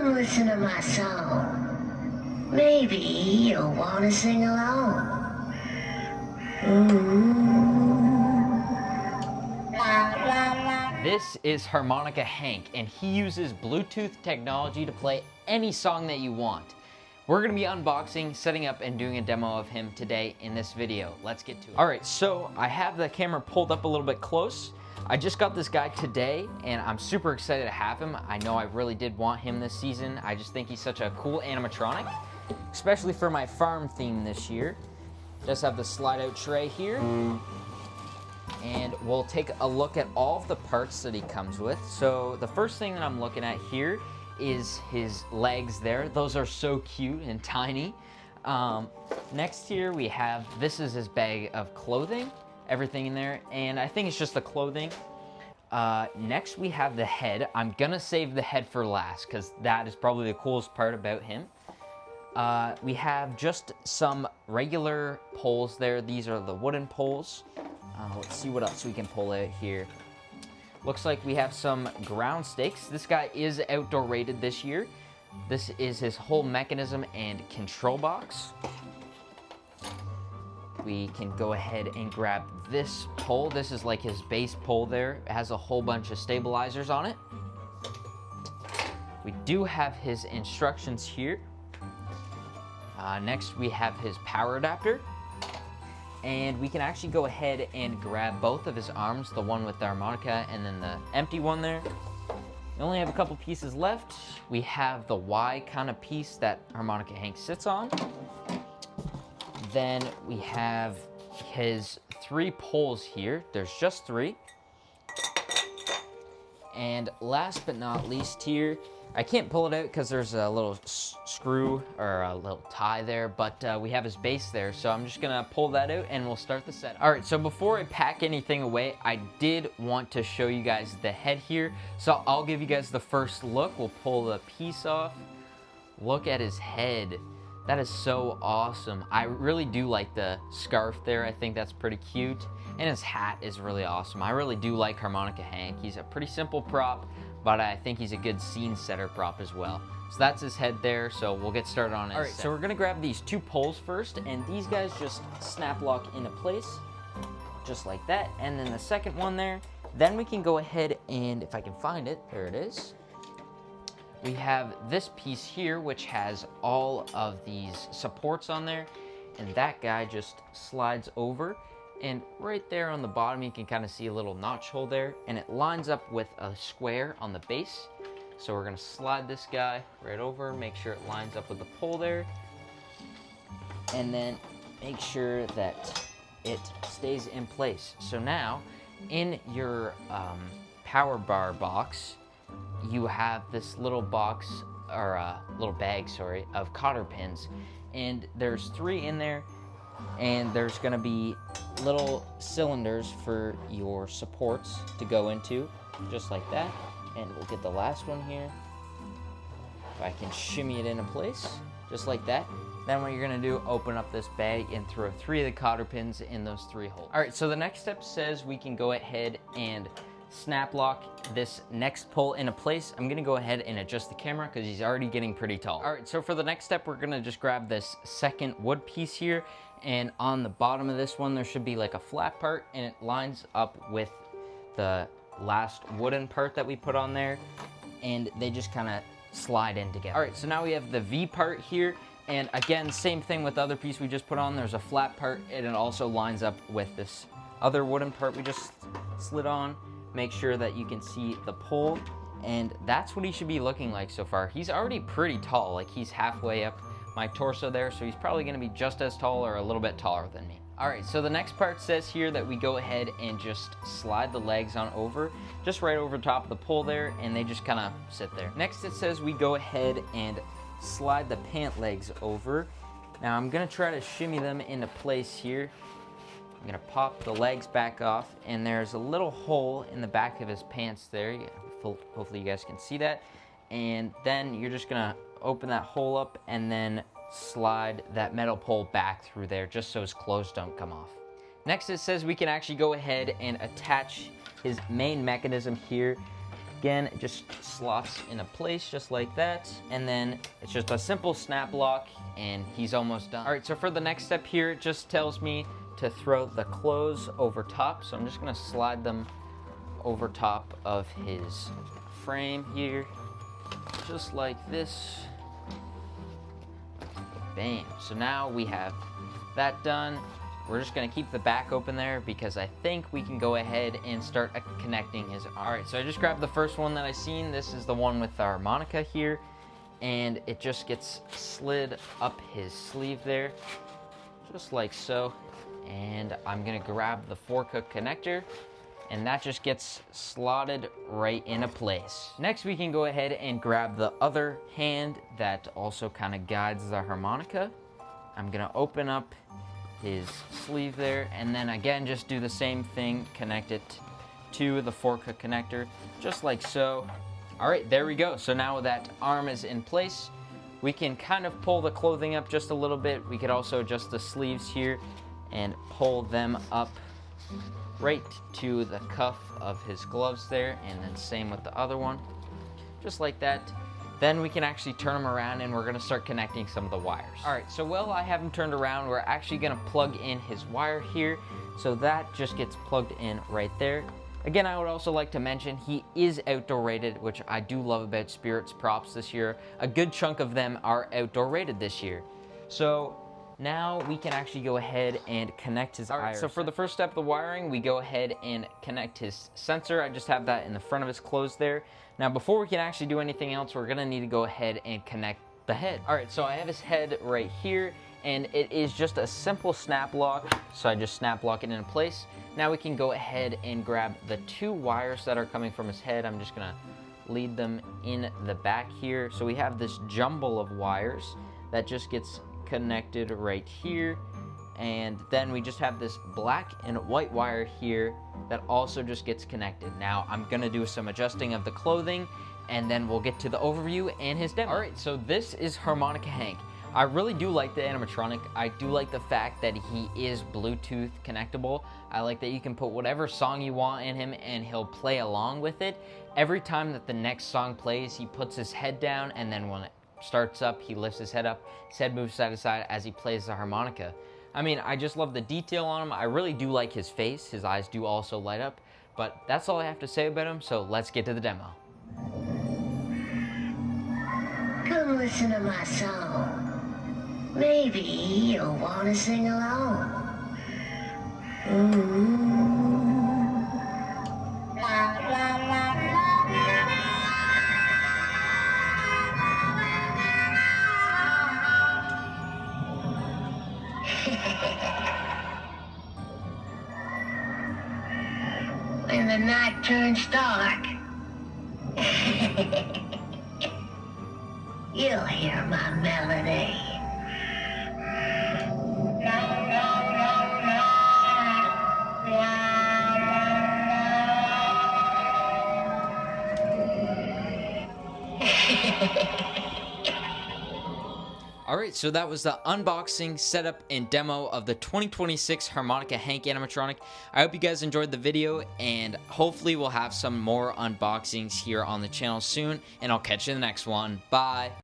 Come listen to my song. Maybe you'll want to sing along. This is Harmonica Hank, and he uses Bluetooth technology to play any song that you want. We're gonna be unboxing, setting up, and doing a demo of him today in this video. Let's get to it. All right, so I have the camera pulled up a little bit close. I just got this guy today, and I'm super excited to have him. I know I really did want him this season. I just think he's such a cool animatronic, especially for my farm theme this year. Just have the slide out tray here. And we'll take a look at all of the parts that he comes with. So the first thing that I'm looking at here is his legs there. Those are so cute and tiny. Next here we have, this is his bag of clothing, everything in there, and I think it's just the clothing. Next we have the head. I'm gonna save the head for last because that is probably the coolest part about him. We have just some regular poles there. These are the wooden poles. Let's see what else we can pull out here. Looks like we have some ground stakes. This guy is outdoor rated this year. This is his whole mechanism and control box. We can go ahead and grab this pole. This is like his base pole there. It has a whole bunch of stabilizers on it. We do have his instructions here. Next we have his power adapter. And we can actually go ahead and grab both of his arms, the one with the harmonica and then the empty one there. We only have a couple pieces left. We have the Y kind of piece that Harmonica Hank sits on. Then we have his 3 poles here. There's just 3. And last but not least here, I can't pull it out because there's a little screw or a little tie there, but we have his base there, so I'm just gonna pull that out and we'll start the set. All right, so before I pack anything away, I did want to show you guys the head here, so I'll give you guys the first look. We'll pull the piece off. Look at his head. That is so awesome. I really do like the scarf there. I think that's pretty cute. And his hat is really awesome. I really do like Harmonica Hank. He's a pretty simple prop, but I think he's a good scene setter prop as well. So that's his head there, so we'll get started on it. All right, so we're gonna grab these 2 poles first, and these guys just snap lock into place, just like that. And then the second one there, then we can go ahead and, if I can find it, there it is. We have this piece here, which has all of these supports on there, and that guy just slides over. And right there on the bottom, you can kind of see a little notch hole there, and it lines up with a square on the base. So we're gonna slide this guy right over, make sure it lines up with the pole there, and then make sure that it stays in place. So now, in your power bar box, you have this little box, or a little bag, sorry, of cotter pins, and there's 3 in there. And there's gonna be little cylinders for your supports to go into, just like that. And we'll get the last one here. If I can shimmy it into place, just like that. Then what you're gonna do, open up this bag and throw 3 of the cotter pins in those 3 holes. All right, so the next step says we can go ahead and snap lock this next pole into place. I'm gonna go ahead and adjust the camera because he's already getting pretty tall. All right, so for the next step, we're gonna just grab this second wood piece here, and on the bottom of this one, there should be like a flat part, and it lines up with the last wooden part that we put on there, and they just kind of slide in together. All right, so now we have the V part here, and again, same thing with the other piece we just put on. There's a flat part, and it also lines up with this other wooden part we just slid on. Make sure that you can see the pole, and that's what he should be looking like so far. He's already pretty tall, like he's halfway up my torso there, so he's probably gonna be just as tall or a little bit taller than me. All right, so the next part says here that we go ahead and just slide the legs on over, just right over top of the pole there, and they just kind of sit there. Next it says we go ahead and slide the pant legs over. Now I'm gonna try to shimmy them into place here. I'm gonna pop the legs back off, and there's a little hole in the back of his pants there. Hopefully you guys can see that. And then you're just gonna open that hole up and then slide that metal pole back through there just so his clothes don't come off. Next it says we can actually go ahead and attach his main mechanism here Again, it just slots into place just like that, and then it's just a simple snap lock, and he's almost done. All right, so for the next step here, it just tells me to throw the clothes over top, so I'm just gonna slide them over top of his frame here, just like this. Bam. So now we have that done. We're just gonna keep the back open there because I think we can go ahead and start connecting his arm. All right, so I just grabbed the first one that I seen. This is the one with the harmonica here, and it just gets slid up his sleeve there, just like so. And I'm gonna grab the fork-hook connector, and that just gets slotted right into place. Next, we can go ahead and grab the other hand that also kind of guides the harmonica. I'm gonna open up his sleeve there, and then again, just do the same thing, connect it to the fork-hook connector, just like so. All right, there we go. So now that arm is in place, we can kind of pull the clothing up just a little bit. We could also adjust the sleeves here and pull them up right to the cuff of his gloves there, and then same with the other one, just like that. Then we can actually turn them around, and we're gonna start connecting some of the wires. All right, so while I have them turned around, we're actually gonna plug in his wire here. So that just gets plugged in right there. Again, I would also like to mention he is outdoor rated, which I do love about Spirit's props this year. A good chunk of them are outdoor rated this year. So now we can actually go ahead and connect his IR. So for the first step of the wiring, we go ahead and connect his sensor. I just have that in the front of his clothes there. Now, before we can actually do anything else, we're gonna need to go ahead and connect the head. All right, so I have his head right here, and it is just a simple snap lock. So I just snap lock it into place. Now we can go ahead and grab the two wires that are coming from his head. I'm just gonna lead them in the back here. So we have this jumble of wires that just gets connected right here, and then we just have this black and white wire here that also just gets connected. Now I'm gonna do some adjusting of the clothing, and then we'll get to the overview and his demo. All right, so this is Harmonica Hank. I really do like the animatronic. I do like the fact that he is Bluetooth connectable. I like that you can put whatever song you want in him and he'll play along with it. Every time that the next song plays, he puts his head down, and then when it starts up, he lifts his head up, his head moves side to side as he plays the harmonica. I mean, I just love the detail on him. I really do like his face. His eyes do also light up, but that's all I have to say about him, so let's get to the demo. Come listen to my song. Maybe you'll want to sing along. La, la, la, when the night turns dark, you'll hear my melody. Alright, so that was the unboxing, setup, and demo of the 2026 Harmonica Hank animatronic. I hope you guys enjoyed the video, and hopefully we'll have some more unboxings here on the channel soon, and I'll catch you in the next one. Bye!